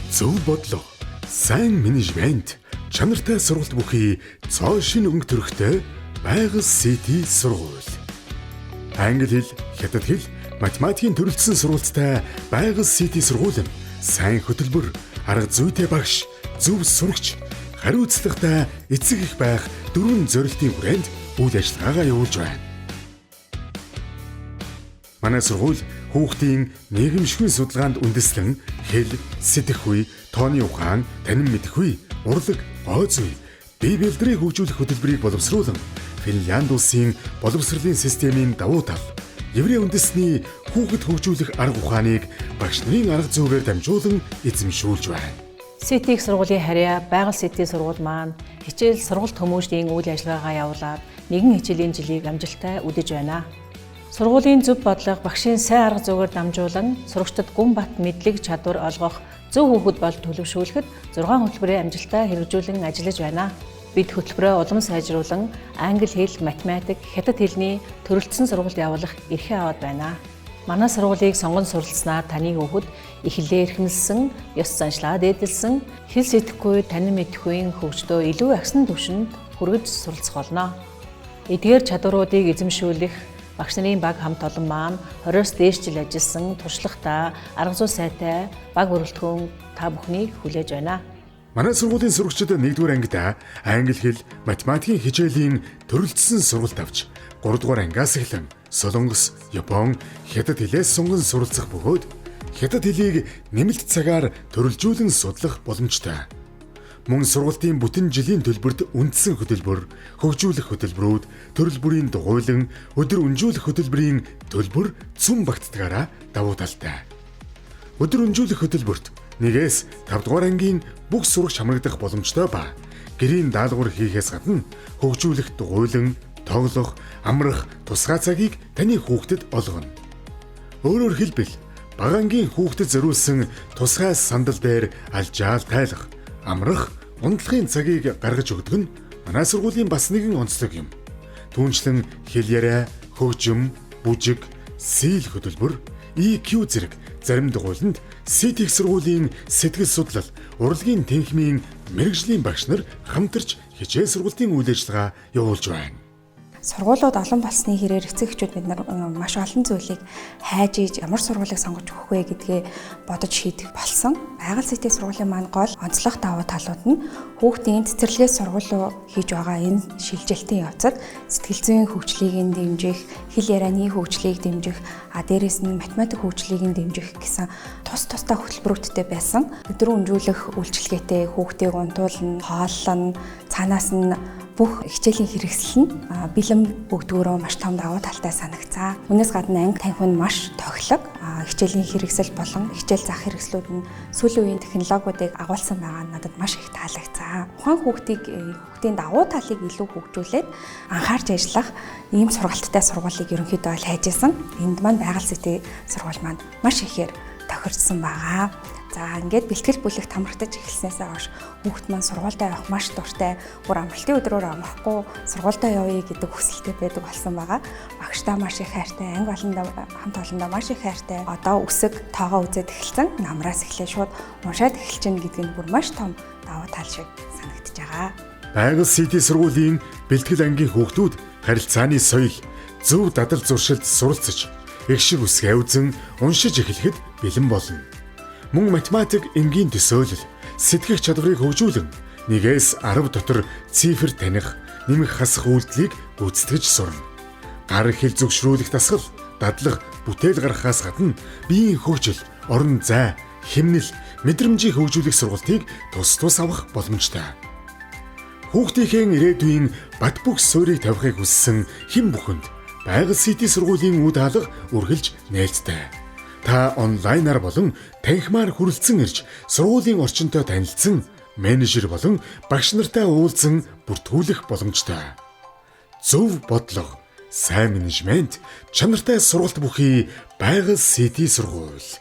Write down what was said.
Зөв бодлого, сайн менежмент, чанартай сургалт бүхий цоо шин өнгө төрхтэй Байгал Сити сургууль. Англи хэл, хятад хэл, математикийн төрөлцсөн сургуультай Байгал Сити сургууль нь сайн хөтөлбөр, арга зүйтэй багш, зөв сурагч, хариуцлагатай эцэг их байх дөрвөн зорилтын хүрээнд үйл ажиллагаагаа явуулж байна. Манай сургууль хүүхдийн нийгэмшигүн судалгаанд үндэслэн хэл, сэтгэхүй, тооны ухаан, танин мэдэхүй, урлаг, гоо зүй, бие бэлтрийг хөгжүүлэх хөтөлбөрийг боловсруулан Финлянд улсын боловсролын системийн давуу тал, еврей үндэсний хүүхэд хөгжүүлэх арга ухааныг багш нарын арга зүйгээр дамжуулан эзэмшүүлж байна. Сити их сургуулийн харьяа Байгал Сити сургууль маань хичээл сургалт хүмүүжлийн үйл ажиллагаагаа явуулаад нэгэн хичээлийн жилийг амжилттай үдэж байна. Сургуулийн зөв бодлого багшийн сайн арга зүйгээр дамжуулан сурагчдад гүн бат мэдлэг чадвар олгох зөв хүүхэд бол төлөвшүүлэхэд 6 хөтөлбөрийн амжилттай хэрэгжүүлэн ажиллаж байна. Бид хөтөлбөрөө улам сайжруулан англи хэл, математик, хятад хэлний төрөлцсөн сургалт явуулах эрхээ аваад байна. Манай сургуулийг сонгон суралцсанаар таны хүүхэд эхлээ эрхэмлсэн, ёс заншлаа дээдэлсэн, хэл сэтгэхгүй, танин мэдэхүйн хөгждөө илүү агсан түвшинд хүргэж суралцах болно. Эдгээр чадваруудыг эзэмшүүлэх багш нарын баг хамт олон маань 20-с дээш жил ажилласан туршлагатай, арга зүй сайтай баг бүрэлдэхүүн та бүхнийг хүлээж байна. Манай сургуулийн сурагчид 1-р ангид англи хэл, математикийн хичээлийн төрөлцсөн сургалт авч 3-р ангиас эхлэн Солонгос, Япон, хятад хэлээс сунган суралцах бөгөөд хятад хэлийг нэмэлт цагаар төрөлжүүлэн судлах боломжтой. Мөн сургалтын бүтэн жилийн төлбөрт үндсэн хөтөлбөр, хөгжүүлэх хөтөлбөрүүд, төрөл бүрийн дугуйлан, өдөр өнжүүлэх хөтөлбөрийн төлбөр цөм багтдгаараа давуу талтай. Өдөр өнжүүлэх хөтөлбөрт 1-ээс 5 дугаар ангийн бүх сурагч хамрагдах боломжтой ба гэрийн даалгавар хийхээс гадна хөгжүүлэх дугуйлан, тоглох, амрах, тусгай цагийг таны хүүхдэд олгоно. Өөрөөр хэлбэл бага ангийн хүүхдэд зориулсан тусгай сандал дээр алжаал тайлах, амрах, унтлагын цагийг гаргаж өгдөг нь манай сургуулийн бас нэгэн онцлог юм. Түүнчлэн хэл яриа, хөгжим, бүжиг, сийл хөтөлбөр, EQ зэрэг зарим дугуйланд Сити их сургуулийн сэтгэл судлал, урлагийн тэнхимийн мэргэжлийн багш нар хамтарч хичээл сургалтын үйл ажиллагаа явуулж байна. Сургуулиуд олон болсны хэрээр эцэг эхчүүд бид нар маш олон зүйлийг хайж ийж ямар сургуулийг сонгож өгөх вэ гэдгээ бодож шийдэх болсон. Байгал Сити сургуулийн маань гол онцлог давуу талууд нь хүүхдийн цэцэрлэгээс сургуулиу хийж байгаа энэ шилжилтийн явцад сэтгэл зүйн хөгжлийг дэмжих, хэл ярианы хөгжлийг дэмжих, дээрээс нь математик хөгжлийг дэмжих гэсэн тусдаа хөтөлбөрүүдтэй байсан. Өдөр өнжүүлэх үйлчилгээтэй хүүхдийг унтуулна, хооллоно, цаанаас нь бүх хичээлийн хэрэгсэл нь бэлэн өгдгөөрөө маш том давуу талтай санагцсан. Үүнээс гадна анги танхим нь маш тоглог. Хичээлийн хэрэгсэл болон хичээл заах хэрэгслүүд нь сүүлийн үеийн технологиудыг агуулсан байгаа нь надад маш их таалагдсан. Ухаан хүүхдийн давуу талыг илүү хөгжүүлээд анхаарч ажиллах ийм сургалттай сургуулийг ерөнхийдөө л хайж исэн. Энд маань Байгал Сити сургууль маань маш ихээр тохирцсон байгаа. За ингээд бэлтгэл бүлэгт хамрагдаж эхэлснээс хойш хүүхэд маань сургуультай явах маш дуртай, бүр амралтын өдрөөр амрахгүй сургуультай явъя гэдэг хүсэлтэй байдаг болсон байгаа. Багштай маш их хайртай, анги болондоо хамт олондоо маш их хайртай. Одоо үсэг тоогоо үзээд эхэлсэн. Намраас эхлээ шууд уншаад эхэлж гин гэдэг нь бүр маш том давуу тал шиг санагдаж байгаа. Байгал Сити сургуулийн бэлтгэл ангийн хүүхдүүд харилцааны соёл, зөв дадал зуршилд суралцж, их шиг үсгээ үзэн уншиж эхлэхэд бэлэн болно. Мөн математик энгийн төсөөлөл, сэтгэх чадварыг хөгжүүлэн 1-ээс 10 дотор цифр таних, нэмэх хасах үйлдэлийг гүйцэтгэж сурна. Гар хэл зөвшрүүлэх дасгал, дадлах, бүтээл гаргахаас гадна биеийн хөгжил, орон зай, хэмнэл, мэдрэмжийг хөгжүүлэх сургалтыг тус авах боломжтой. Хүүхдийнхээ ирээдүйн бат бөх суурийг тавихыг хүссэн хэн бүхэнд Байгал Сити сургуулийн үе даалга үргэлж нээлттэй. Та онлайнаар болон танхимаар хүрэлцэн ирж сургуулийн орчинтой танилцсан менежер болон багш нартай уулзсан бүртгүүлэх боломжтой. Зөв бодлого, сайн менежмент, чанартай сургалт бүхий Байгал Сити сургууль.